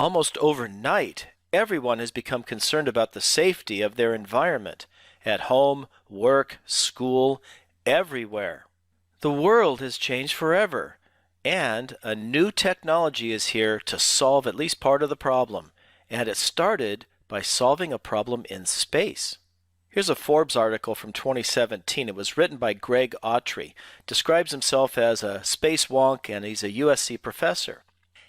Almost overnight, everyone has become concerned about the safety of their environment, at home, work, school, everywhere. The world has changed forever, and a new technology is here to solve at least part of the problem, and it started by solving a problem in space. Here's a Forbes article from 2017. It was written by Greg Autry. Describes himself as a space wonk, and he's a USC professor.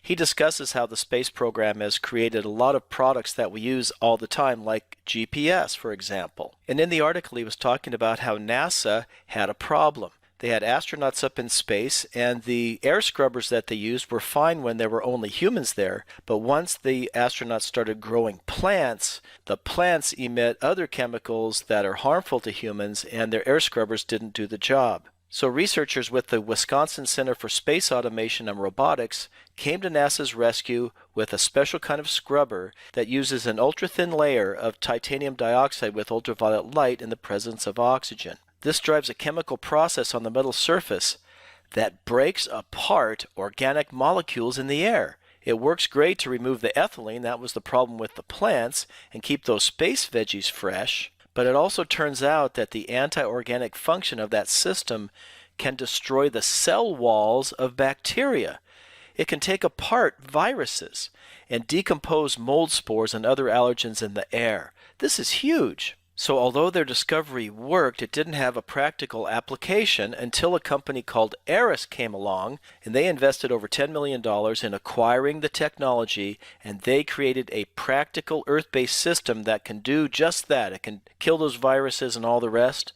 He discusses how the space program has created a lot of products that we use all the time, like GPS, for example. And in the article, he was talking about how NASA had a problem. They had astronauts up in space, and the air scrubbers that they used were fine when there were only humans there. But once the astronauts started growing plants, the plants emit other chemicals that are harmful to humans, and their air scrubbers didn't do the job. So researchers with the Wisconsin Center for Space Automation and Robotics came to NASA's rescue with a special kind of scrubber that uses an ultra-thin layer of titanium dioxide with ultraviolet light in the presence of oxygen. This drives a chemical process on the metal surface that breaks apart organic molecules in the air. It works great to remove the ethylene, that was the problem with the plants, and keep those space veggies fresh. But it also turns out that the anti-organic function of that system can destroy the cell walls of bacteria. It can take apart viruses and decompose mold spores and other allergens in the air. This is huge. So although their discovery worked, it didn't have a practical application until a company called Aris came along, and they invested over $10 million in acquiring the technology, and they created a practical Earth-based system that can do just that. It can kill those viruses and all the rest.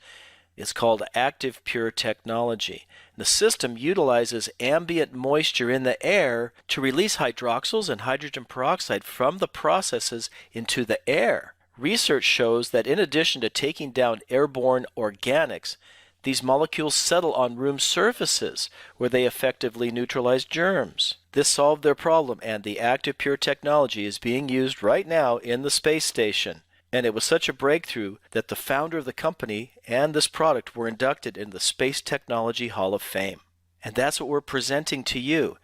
It's called Active Pure Technology. The system utilizes ambient moisture in the air to release hydroxyls and hydrogen peroxide from the processes into the air. Research shows that in addition to taking down airborne organics, these molecules settle on room surfaces where they effectively neutralize germs. This solved their problem, and the Active Pure technology is being used right now in the space station. And it was such a breakthrough that the founder of the company and this product were inducted in the Space Technology Hall of Fame. And that's what we're presenting to you,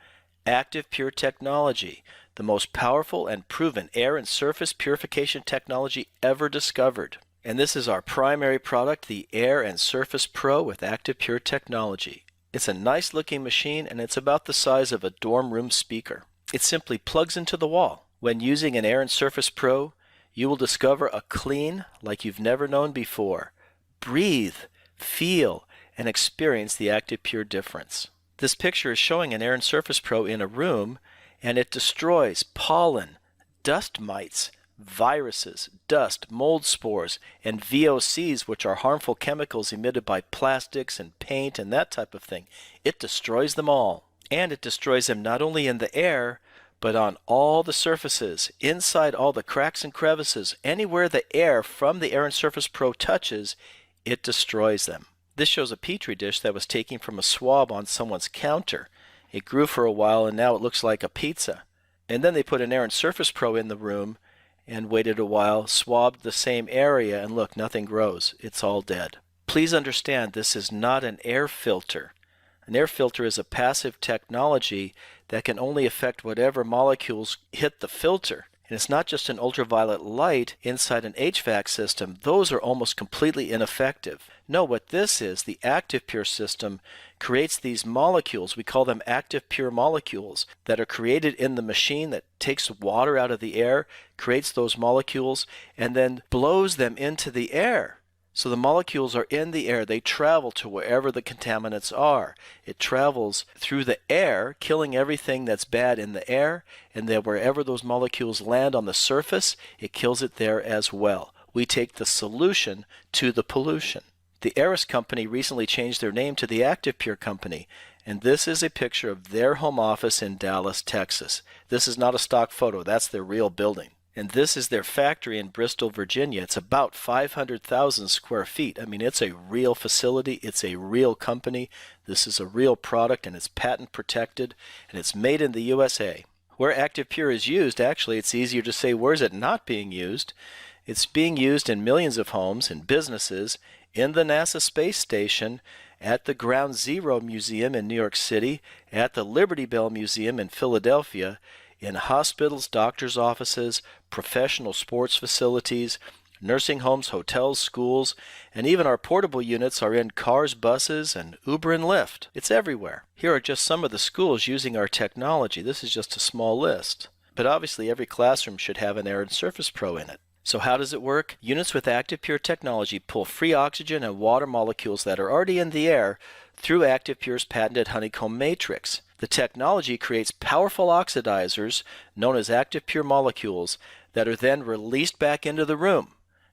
Active Pure technology, the most powerful and proven air and surface purification technology ever discovered. And this is our primary product, the Air and Surface Pro with Active Pure technology. It's a nice looking machine, and it's about the size of a dorm room speaker. It simply plugs into the wall. When using an Air and Surface Pro, you will discover a clean like you've never known before. Breathe, feel, and experience the Active Pure difference. This picture is showing an Air and Surface Pro in a room, and it destroys pollen, dust mites, viruses, dust, mold spores, and VOCs, which are harmful chemicals emitted by plastics and paint and that type of thing. It destroys them all. And it destroys them not only in the air, but on all the surfaces, inside all the cracks and crevices, anywhere the air from the Air and Surface Pro touches, it destroys them. This shows a petri dish that was taken from a swab on someone's counter. It grew for a while, and now it looks like a pizza. And then they put an Air and Surface Pro in the room and waited a while, swabbed the same area, and look, nothing grows. It's all dead. Please understand, this is not an air filter. An air filter is a passive technology that can only affect whatever molecules hit the filter. And it's not just an ultraviolet light inside an HVAC system. Those are almost completely ineffective. No, what this is, the Active Pure system creates these molecules. We call them Active Pure molecules that are created in the machine that takes water out of the air, creates those molecules, and then blows them into the air. So the molecules are in the air. They travel to wherever the contaminants are. It travels through the air, killing everything that's bad in the air, and then wherever those molecules land on the surface, it kills it there as well. We take the solution to the pollution. The Aris company recently changed their name to the Active Pure company, and this is a picture of their home office in Dallas, Texas. This is not a stock photo. That's their real building. And this is their factory in Bristol, Virginia. It's about 500,000 square feet. I mean, it's a real facility. It's a real company. This is a real product, and it's patent protected, and it's made in the USA. Where Active Pure is used, actually, it's easier to say where is it not being used. It's being used in millions of homes and businesses, in the NASA space station, at the Ground Zero Museum in New York City, at the Liberty Bell Museum in Philadelphia, in hospitals, doctors' offices, professional sports facilities, nursing homes, hotels, schools, and even our portable units are in cars, buses, and Uber and Lyft. It's everywhere. Here are just some of the schools using our technology. This is just a small list. But obviously every classroom should have an Air and Surface Pro in it. So how does it work? Units with Active Pure technology pull free oxygen and water molecules that are already in the air through Active Pure's patented honeycomb matrix. The technology creates powerful oxidizers known as Active Pure molecules that are then released back into the room.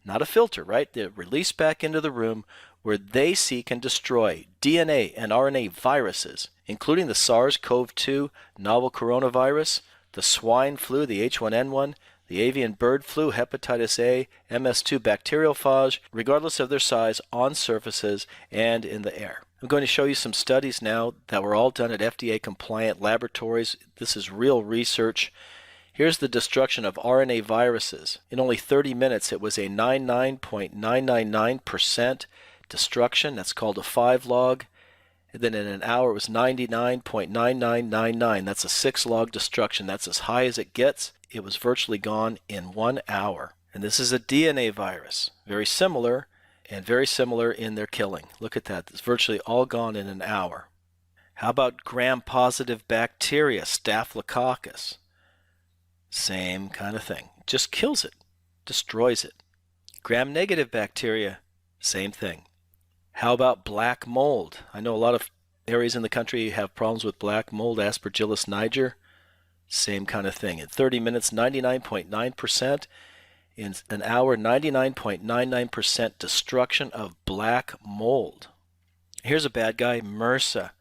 Not a filter, right? They're released back into the room where they seek and destroy DNA and RNA viruses, including the SARS-CoV-2 novel coronavirus, the swine flu, the H1N1, the avian bird flu, hepatitis A, MS2 bacterial phage, regardless of their size, on surfaces and in the air. I'm going to show you some studies now that were all done at FDA-compliant laboratories. This is real research. Here's the destruction of RNA viruses. In only 30 minutes, it was a 99.999% destruction. That's called a 5-log. And then in an hour, it was 99.9999. That's a 6-log destruction. That's as high as it gets. It was virtually gone in 1 hour. And this is a DNA virus. Very similar, and very similar in their killing. Look at that. It's virtually all gone in an hour. How about gram-positive bacteria, Staphylococcus? Same kind of thing. Just kills it, destroys it. Gram-negative bacteria, same thing. How about black mold? I know a lot of areas in the country have problems with black mold, Aspergillus niger. Same kind of thing. In 30 minutes, 99.9%. In an hour, 99.99% destruction of black mold. Here's a bad guy, MRSA,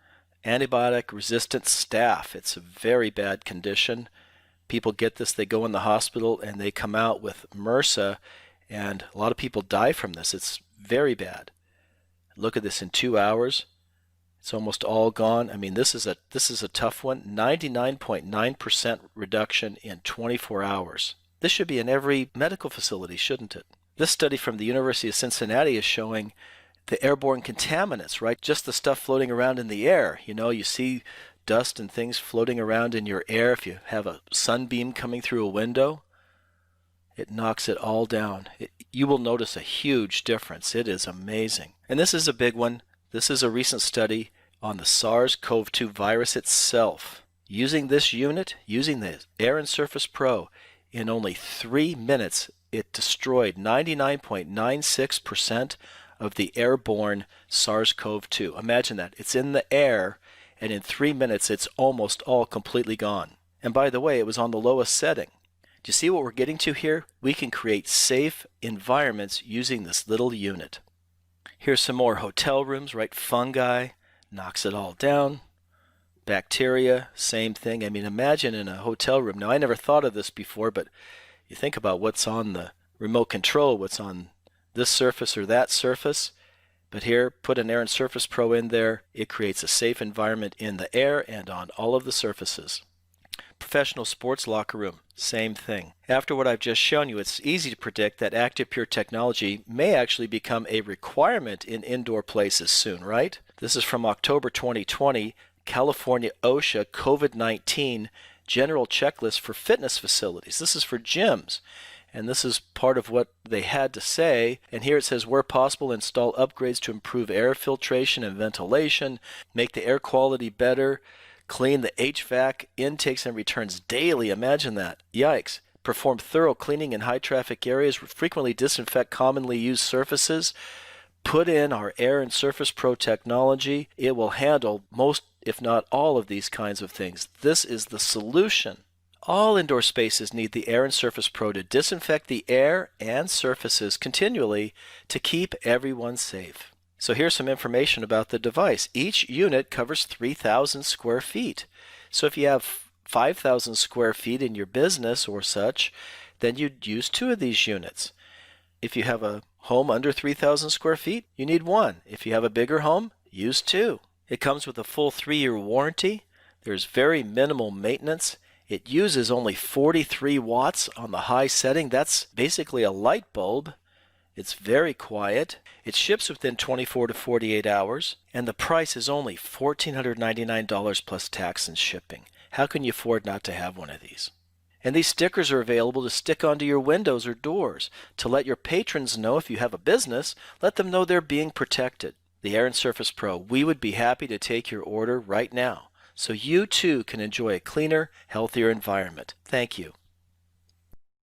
antibiotic-resistant staph. It's a very bad condition. People get this, they go in the hospital, and they come out with MRSA, and a lot of people die from this. It's very bad. Look at this in 2 hours. It's almost all gone. I mean, this is a tough one. 99.9% reduction in 24 hours. This should be in every medical facility, shouldn't it? This study from the University of Cincinnati is showing the airborne contaminants, right? Just the stuff floating around in the air. You know, you see dust and things floating around in your air. If you have a sunbeam coming through a window, it knocks it all down. You will notice a huge difference. It is amazing. And this is a big one. This is a recent study on the SARS-CoV-2 virus itself. Using this unit, using the Air and Surface Pro, in only 3 minutes, it destroyed 99.96% of the airborne SARS-CoV-2. Imagine that. It's in the air, and in 3 minutes, it's almost all completely gone. And by the way, it was on the lowest setting. Do you see what we're getting to here? We can create safe environments using this little unit. Here's some more hotel rooms, right? Fungi, knocks it all down. Bacteria, same thing. I mean, imagine in a hotel room. Now, I never thought of this before, but you think about what's on the remote control, what's on this surface or that surface. But here, put an Air and Surface Pro in there. It creates a safe environment in the air and on all of the surfaces. Professional sports locker room, same thing. After what I've just shown you, it's easy to predict that Active Pure technology may actually become a requirement in indoor places soon, right? This is from October 2020, California OSHA COVID-19 General Checklist for Fitness Facilities. This is for gyms. And this is part of what they had to say. And here it says, where possible, install upgrades to improve air filtration and ventilation, make the air quality better, clean the HVAC intakes and returns daily. Imagine that. Yikes. Perform thorough cleaning in high traffic areas, frequently disinfect commonly used surfaces. Put in our Air and Surface Pro technology. It will handle most, if not all, of these kinds of things. This is the solution. All indoor spaces need the Air and Surface Pro to disinfect the air and surfaces continually to keep everyone safe. So here's some information about the device. Each unit covers 3,000 square feet. So if you have 5,000 square feet in your business or such, then you'd use 2 of these units. If you have a home under 3,000 square feet, you need 1. If you have a bigger home, use 2. It comes with a full 3-year warranty. There's very minimal maintenance. It uses only 43 watts on the high setting. That's basically a light bulb. It's very quiet. It ships within 24 to 48 hours. And the price is only $1,499 plus tax and shipping. How can you afford not to have one of these? And these stickers are available to stick onto your windows or doors to let your patrons know if you have a business, let them know they're being protected. The Air and Surface Pro, we would be happy to take your order right now so you too can enjoy a cleaner, healthier environment. Thank you.